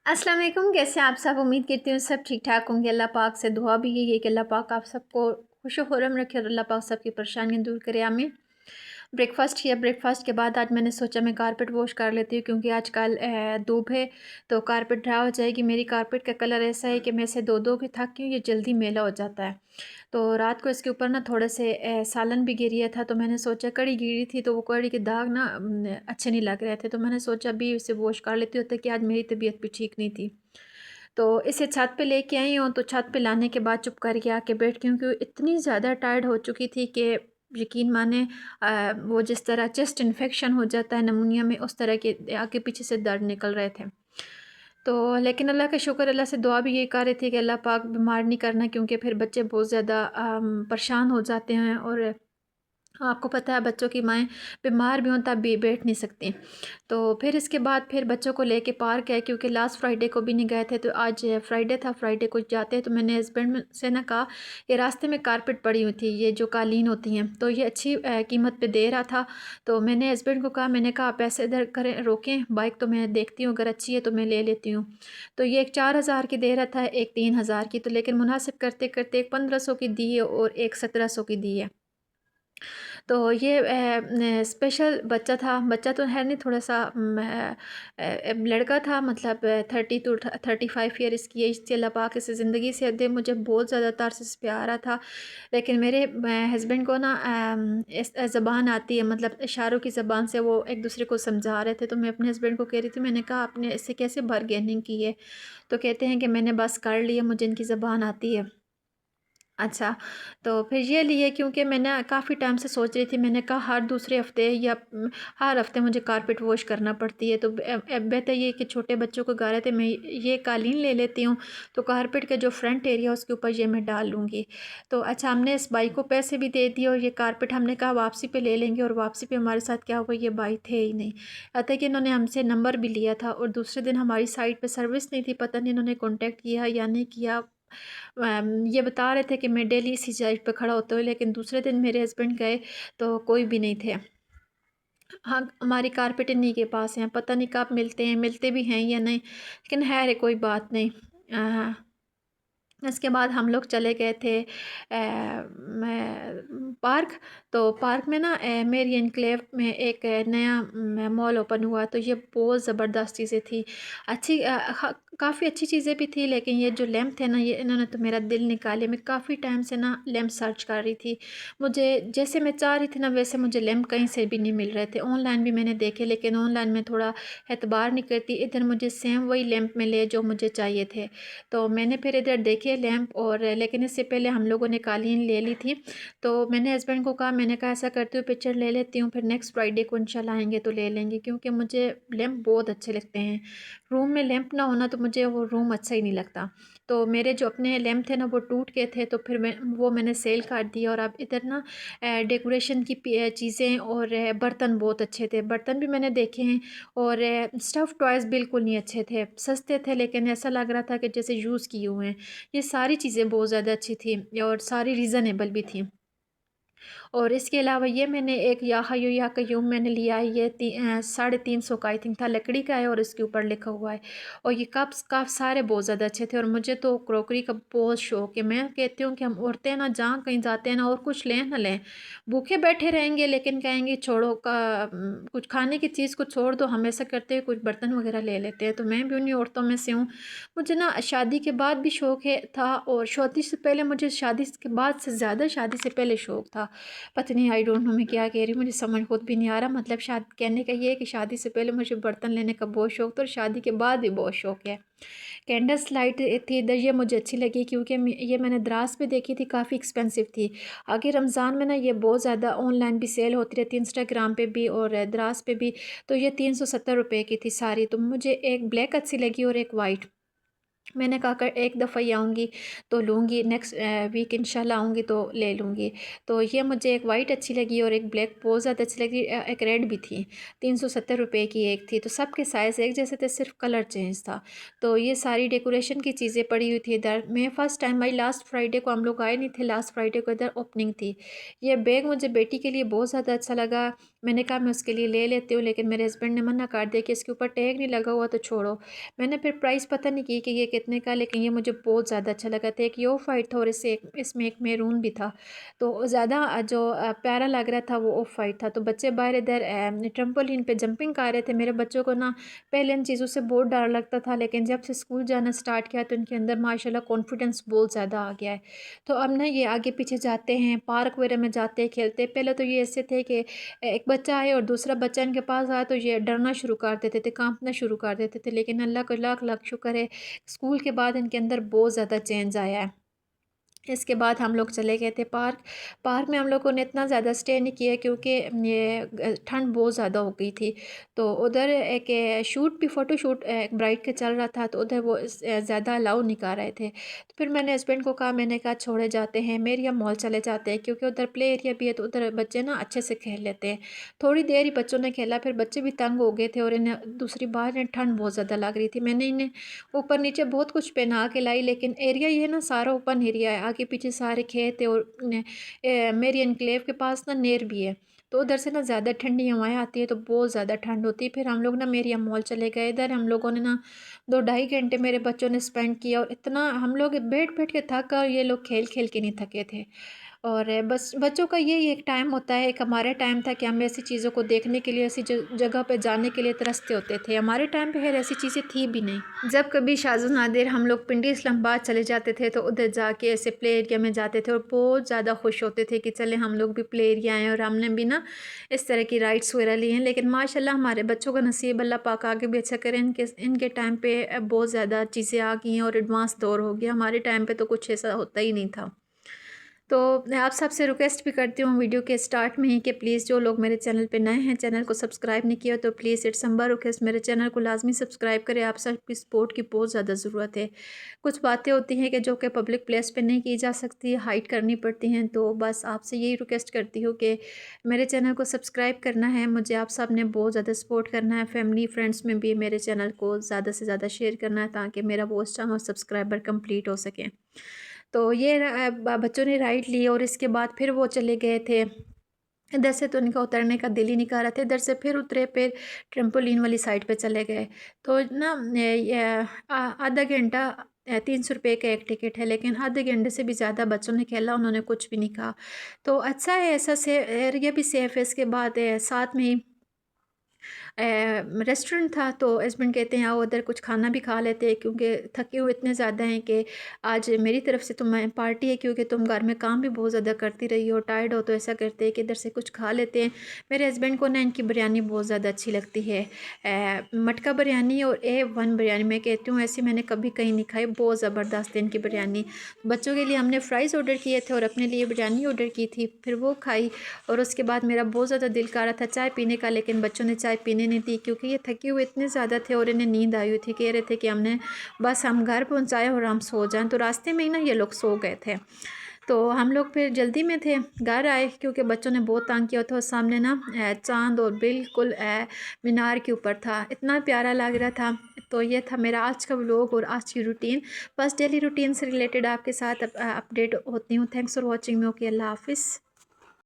अस्सलाम वालेकुम। कैसे हैं आप सब? उम्मीद करती हूँ सब ठीक ठाक होंगे। अल्लाह पाक से दुआ भी यही है कि अल्लाह पाक आप सबको खुश खुर्रम रखे और अल्लाह पाक सबकी परेशानियाँ दूर करे। आमीन। ब्रेकफ़ास्ट किया। ब्रेकफ़ास्ट के बाद आज मैंने सोचा मैं कारपेट वॉश कर लेती हूँ, क्योंकि आजकल धूप है तो कारपेट ड्राई हो जाएगी। मेरी कारपेट का कलर ऐसा है कि मैं इसे धो धो के थक गई हूँ, ये जल्दी मैला हो जाता है। तो रात को इसके ऊपर ना थोड़े से सालन भी गिरिया था, तो मैंने सोचा कड़ी गिरी थी तो वो कड़ी के दाग ना अच्छे नहीं लग रहे थे, तो मैंने सोचा अभी इसे वॉश कर लेती हूँ, कि आज मेरी तबीयत भी ठीक नहीं थी। तो इसे छत पे लेके आई हूँ, तो छत पे लाने के बाद चुप करके आके बैठ गई, क्योंकि इतनी ज़्यादा टायर्ड हो चुकी थी कि यकीन माने वो जिस तरह चेस्ट इन्फेक्शन हो जाता है नमूनिया में, उस तरह के आगे पीछे से दर्द निकल रहे थे। तो लेकिन अल्लाह का शुक्र, अल्लाह से दुआ भी ये कर रही थी कि अल्लाह पाक बीमार नहीं करना, क्योंकि फिर बच्चे बहुत ज़्यादा परेशान हो जाते हैं, और आपको पता है बच्चों की माएँ बीमार भी हों तब भी बैठ नहीं सकती। तो फिर इसके बाद फिर बच्चों को लेके पार्क गए, क्योंकि लास्ट फ्राइडे को भी नहीं गए थे, तो आज फ्राइडे था, फ्राइडे को जाते हैं। तो मैंने हस्बैंड से ना कहा, ये रास्ते में कारपेट पड़ी हुई थी, ये जो कालीन होती हैं, तो ये अच्छी कीमत पे दे रहा था। तो मैंने हस्बैंड को कहा, मैंने कहा पैसे इधर करें, रोकें बाइक, तो मैं देखती हूँ अगर अच्छी है तो मैं ले लेती हूँ। तो ये एक 4,000 की दे रहा था, एक 3,000 की, तो लेकिन मुनासिब करते करते एक 1500 की दी है और एक 1700 की दी है। तो ये स्पेशल बच्चा था, बच्चा तो है नहीं, थोड़ा सा लड़का था, मतलब 30 to 35 ईयर इसकी एज थी। अल्लाह पाक इसे ज़िंदगी से दे। मुझे बहुत ज़्यादा तरस इस पे आ रहा था, लेकिन मेरे हस्बैंड को ना इस ज़बान आती है, मतलब इशारों की ज़बान से वो एक दूसरे को समझा रहे थे। तो मैं अपने हस्बैंड को कह रही थी, मैंने कहा आपने इससे कैसे बारगेनिंग की है? तो कहते हैं कि मैंने बस कर लिया, मुझे इनकी ज़बान आती है। अच्छा, तो फिर ये लिए, क्योंकि मैं ना काफ़ी टाइम से सोच रही थी, मैंने कहा हर दूसरे हफ़्ते या हर हफ़्ते मुझे कारपेट वॉश करना पड़ती है, तो बेहतर ये कि छोटे बच्चों को घर है तो मैं ये कालीन ले लेती हूँ, तो कारपेट का जो फ्रंट एरिया उसके ऊपर ये मैं डाल लूँगी। तो अच्छा, हमने इस बाई को पैसे भी दे दिए, और ये कारपेट हमने कहा वापसी पे ले लेंगे, और वापसी पे हमारे साथ क्या हुआ, ये बाई थे ही नहीं। अतः कि इन्होंने हमसे नंबर भी लिया था, और दूसरे दिन हमारी साइट पे सर्विस नहीं थी, पता नहीं इन्होंने कॉन्टैक्ट किया या नहीं किया। ये बता रहे थे कि मैं डेली इसी साइड पे खड़ा होता हूँ, लेकिन दूसरे दिन मेरे हस्बैंड गए तो कोई भी नहीं थे। हाँ, हमारी कारपेट इन्हीं के पास हैं, पता नहीं कब मिलते हैं, मिलते भी हैं या नहीं, लेकिन है कोई बात नहीं। इसके बाद हम लोग चले गए थे पार्क। तो पार्क में ना मेरी एनक्लेव में एक नया मॉल ओपन हुआ, तो ये बहुत ज़बरदस्त चीज़ें थी, अच्छी काफ़ी अच्छी चीज़ें भी थी। लेकिन ये जो लैंप थे ना, ये इन्होंने तो मेरा दिल निकाले। मैं काफ़ी टाइम से ना लैंप सर्च कर रही थी, मुझे जैसे मैं चाह रही थी ना वैसे मुझे लैंप कहीं से भी नहीं मिल रहे थे। ऑनलाइन भी मैंने देखे, लेकिन ऑनलाइन में थोड़ा एतबार नहीं करती, इधर मुझे सेम वही लैंप मिले जो मुझे चाहिए थे। तो मैंने फिर इधर देखे लैंप, और लेकिन इससे पहले हम लोगों ने कालीन ले ली थी। तो मैंने हस्बैंड को कहा, मैंने कहा ऐसा करती हूँ पिक्चर ले लेती हूँ, फिर नेक्स्ट फ्राइडे को इंशाल्लाह आएंगे तो ले लेंगे, क्योंकि मुझे लैंप बहुत अच्छे लगते हैं। रूम में लैंप ना होना तो मुझे वो रूम अच्छा ही नहीं लगता। तो मेरे जो अपने लैंप थे ना वो टूट गए थे, तो फिर मैंने सेल कर दिया। और अब इधर ना डेकोरेशन की चीज़ें और बर्तन बहुत अच्छे थे, बर्तन भी मैंने देखे हैं, और स्टफ़ टॉयज़ बिल्कुल नहीं अच्छे थे, सस्ते थे, लेकिन ऐसा लग रहा था कि जैसे यूज़ किए हुए हैं। ये सारी चीज़ें बहुत ज़्यादा अच्छी थी, और सारी रीज़नेबल भी थी। और इसके अलावा ये मैंने एक या हय्यू या कय्यूम मैंने लिया है, ये 350 का आई थिंक था, लकड़ी का है, और इसके ऊपर लिखा हुआ है। और ये कप्स कप सारे बहुत ज़्यादा अच्छे थे, और मुझे तो क्रॉकरी का बहुत शौक है। मैं कहती हूँ कि हम औरतें ना जहाँ कहीं जाते हैं ना, और कुछ लें ना लें, भूखे बैठे रहेंगे लेकिन कहेंगे छोड़ो कुछ खाने की चीज़ को छोड़ दो, हम ऐसा करते हैं कुछ बर्तन वगैरह ले लेते हैं। तो मैं भी उन्हीं औरतों में से हूँ। मुझे ना शादी के बाद भी शौक है था, और शादी से पहले मुझे शादी के बाद से ज़्यादा शादी से पहले शौक था। पता नहीं, आई डोंट नो मैं क्या कह रही हूँ, मुझे समझ खुद भी नहीं आ रहा। मतलब शादी कहने का ये है कि शादी से पहले मुझे बर्तन लेने का बहुत शौक था, और शादी के बाद भी बहुत शौक है। कैंडल्स लाइट थी इधर, ये मुझे अच्छी लगी, क्योंकि ये मैंने द्रास पे देखी थी, काफ़ी एक्सपेंसिव थी। आगे रमज़ान में ना ये बहुत ज़्यादा ऑनलाइन भी सेल होती रहती है, इंस्टाग्राम पे भी और द्रास पे भी। तो ये 370 रुपये की थी सारी, तो मुझे एक ब्लैक अच्छी लगी और एक वाइट। मैंने कहा कर एक दफ़ा ही आऊँगी तो लूँगी, नेक्स्ट वीक इंशाल्लाह आऊँगी तो ले लूँगी। तो ये मुझे एक वाइट अच्छी लगी और एक ब्लैक बहुत ज़्यादा अच्छी लगी, एक रेड भी थी। 370 रुपये की एक थी, तो सबके साइज़ एक जैसे थे, सिर्फ कलर चेंज था। तो ये सारी डेकोरेशन की चीज़ें पड़ी हुई थी इधर। मैं first time I, last Friday को हम लोग आए नहीं थे, लास्ट फ्राइडे को इधर ओपनिंग थी। ये बैग मुझे बेटी के लिए बहुत ज़्यादा अच्छा लगा। मैंने कहा मैं उसके लिए ले लेती हूँ, लेकिन मेरे हस्बैंड ने मना कर दिया कि इसके ऊपर टैग नहीं लगा हुआ तो छोड़ो। मैंने फिर प्राइस पता नहीं की कि ये कितने का, लेकिन ये मुझे बहुत ज़्यादा अच्छा लगा था। एक ये ऑफ वाइट था और इसमें एक मैरून भी था, तो ज़्यादा जो प्यारा लग रहा था वो ऑफ वाइट था। तो बच्चे बाहर इधर ट्रम्पोलिन पे जंपिंग कर रहे थे। मेरे बच्चों को ना पहले इन चीज़ों से बहुत डर लगता था, लेकिन जब से स्कूल जाना स्टार्ट किया तो इनके अंदर माशाल्लाह कॉन्फिडेंस बहुत ज़्यादा आ गया है। तो अब ना ये आगे पीछे जाते हैं, पार्क वगैरह में जाते हैं, खेलते। पहले तो ये ऐसे थे कि एक बच्चा आए और दूसरा बच्चा इनके पास आया तो ये डरना शुरू कर देते थे, कांपना शुरू कर देते थे। लेकिन अल्लाह का लाख लाख शुक्र है, स्कूल के बाद इनके अंदर बहुत ज़्यादा चेंज आया है। इसके बाद हम लोग चले गए थे पार्क। पार्क में हम लोगों ने इतना ज़्यादा स्टे नहीं किया क्योंकि ये ठंड बहुत ज़्यादा हो गई थी। तो उधर एक शूट भी, फ़ोटो शूट एक ब्राइड का चल रहा था, तो उधर वो ज़्यादा अलाउ नहीं कर रहे थे। तो फिर मैंने हस्बैंड को कहा, मैंने कहा छोड़े जाते हैं, मेरिया मॉल चले जाते हैं, क्योंकि उधर प्ले एरिया भी है, तो उधर बच्चे ना अच्छे से खेल लेते हैं। थोड़ी देर ही बच्चों ने खेला, फिर बच्चे भी तंग हो गए थे और इन्हें दूसरी बात इन्हें ठंड बहुत ज़्यादा लग रही थी। मैंने इन्हें ऊपर नीचे बहुत कुछ पहना के लाई, लेकिन एरिया ये ना सारा ओपन एरिया है, आगे पीछे सारे खेत है और मेरी एनक्लेव के पास ना नेर भी है, तो उधर से ना ज़्यादा ठंडी हवाएं आती है, तो बहुत ज़्यादा ठंड होती है। फिर हम लोग ना मेरी मॉल चले गए। इधर हम लोगों ने ना 2 ढाई घंटे मेरे बच्चों ने स्पेंड किया, और इतना हम लोग बैठ बैठ के थक, और ये लोग खेल खेल के नहीं थके थे। और बस बच्चों का यही एक टाइम होता है, एक हमारा टाइम था कि हम ऐसी चीज़ों को देखने के लिए, ऐसी जगह पे जाने के लिए तरसते होते थे। हमारे टाइम पे खैर ऐसी चीज़ें थी भी नहीं। जब कभी शाज़ो नादिर हम लोग पिंडी इस्लामाबाद चले जाते थे, तो उधर जाके ऐसे प्ले एरिया में जाते थे और बहुत ज़्यादा खुश होते थे कि चले हम लोग भी प्ले एरिया आएँ, और हमने भी ना इस तरह की राइड्स वगैरह ली हैं। लेकिन माशाल्लाह हमारे बच्चों का नसीब अल्लाह पाक आगे भी अच्छा करें। इनके टाइम पे बहुत ज़्यादा चीज़ें आ गई हैं और एडवांस दौर हो गया। हमारे टाइम पे तो कुछ ऐसा होता ही नहीं था। तो मैं आप सबसे रिक्वेस्ट भी करती हूँ वीडियो के स्टार्ट में ही कि प्लीज़ जो लोग मेरे चैनल पे नए हैं, चैनल को सब्सक्राइब नहीं किया, तो प्लीज़ इट्स हम्बल रिक्वेस्ट, मेरे चैनल को लाजमी सब्सक्राइब करें। आप सबकी सपोर्ट की बहुत ज़्यादा ज़रूरत है। कुछ बातें होती हैं कि जो कि पब्लिक प्लेस पे नहीं की जा सकती, हाइड करनी पड़ती हैं, तो बस आपसे यही रिक्वेस्ट करती हूँ कि मेरे चैनल को सब्सक्राइब करना है। मुझे आप सब ने बहुत ज़्यादा सपोर्ट करना है। फैमिली फ्रेंड्स में भी मेरे चैनल को ज़्यादा से ज़्यादा शेयर करना है, ताकि मेरा वॉच टाइम और सब्सक्राइबर कम्प्लीट हो सकें। तो ये बच्चों ने राइड ली, और इसके बाद फिर वो चले गए थे। इधर से तो उनका उतरने का दिल ही नहीं कर रहा था, इधर से फिर उतरे, फिर ट्रेम्पोलिन वाली साइड पे चले गए। तो ना ये आधा घंटा 300 रुपये का एक टिकट है, लेकिन आधे घंटे से भी ज़्यादा बच्चों ने खेला, उन्होंने कुछ भी नहीं कहा। तो अच्छा है, ऐसा से एरिया भी सेफ़ है। इसके बाद साथ में ही रेस्टोरेंट था, तो हस्बैंड कहते हैं आओ उधर कुछ खाना भी खा लेते हैं, क्योंकि थके हुए इतने ज़्यादा हैं कि आज मेरी तरफ से तुम्हें पार्टी है, क्योंकि तुम घर में काम भी बहुत ज़्यादा करती रही हो, टायर्ड हो, तो ऐसा करते हैं कि इधर से कुछ खा लेते हैं। मेरे हस्बैंड को ना इनकी बिरयानी बहुत ज़्यादा अच्छी लगती है, मटका बिरयानी और A1 बिरयानी। मैं कहती हूँ ऐसी मैंने कभी कहीं नहीं खाई, बहुत ज़बरदस्त है इनकी बिरयानी। बच्चों के लिए हमने फ़्राइज़ ऑर्डर किए थे और अपने लिए बिरयानी ऑर्डर की थी, फिर वो खाई। और उसके बाद मेरा बहुत ज़्यादा दिल कर रहा था चाय पीने का, लेकिन बच्चों ने चाय पीने नहीं दी, क्योंकि ये थके हुए इतने ज़्यादा थे और इन्हें नींद आई हुई थी। कह रहे थे कि हमने बस हम घर पहुंचाए और हम सो जाएं, तो रास्ते में ही ना ये लोग सो गए थे। तो हम लोग फिर जल्दी में थे, घर आए, क्योंकि बच्चों ने बहुत तंग किया था। सामने ना चांद और बिल्कुल मीनार के ऊपर था, इतना प्यारा लग रहा था। तो ये था मेरा आज का व्लॉग और आज की रूटीन। बस डेली रूटीन से रिलेटेड आपके साथ अपडेट होती हूँ। Thanks for watching me. Okay, अल्लाह हाफिज़।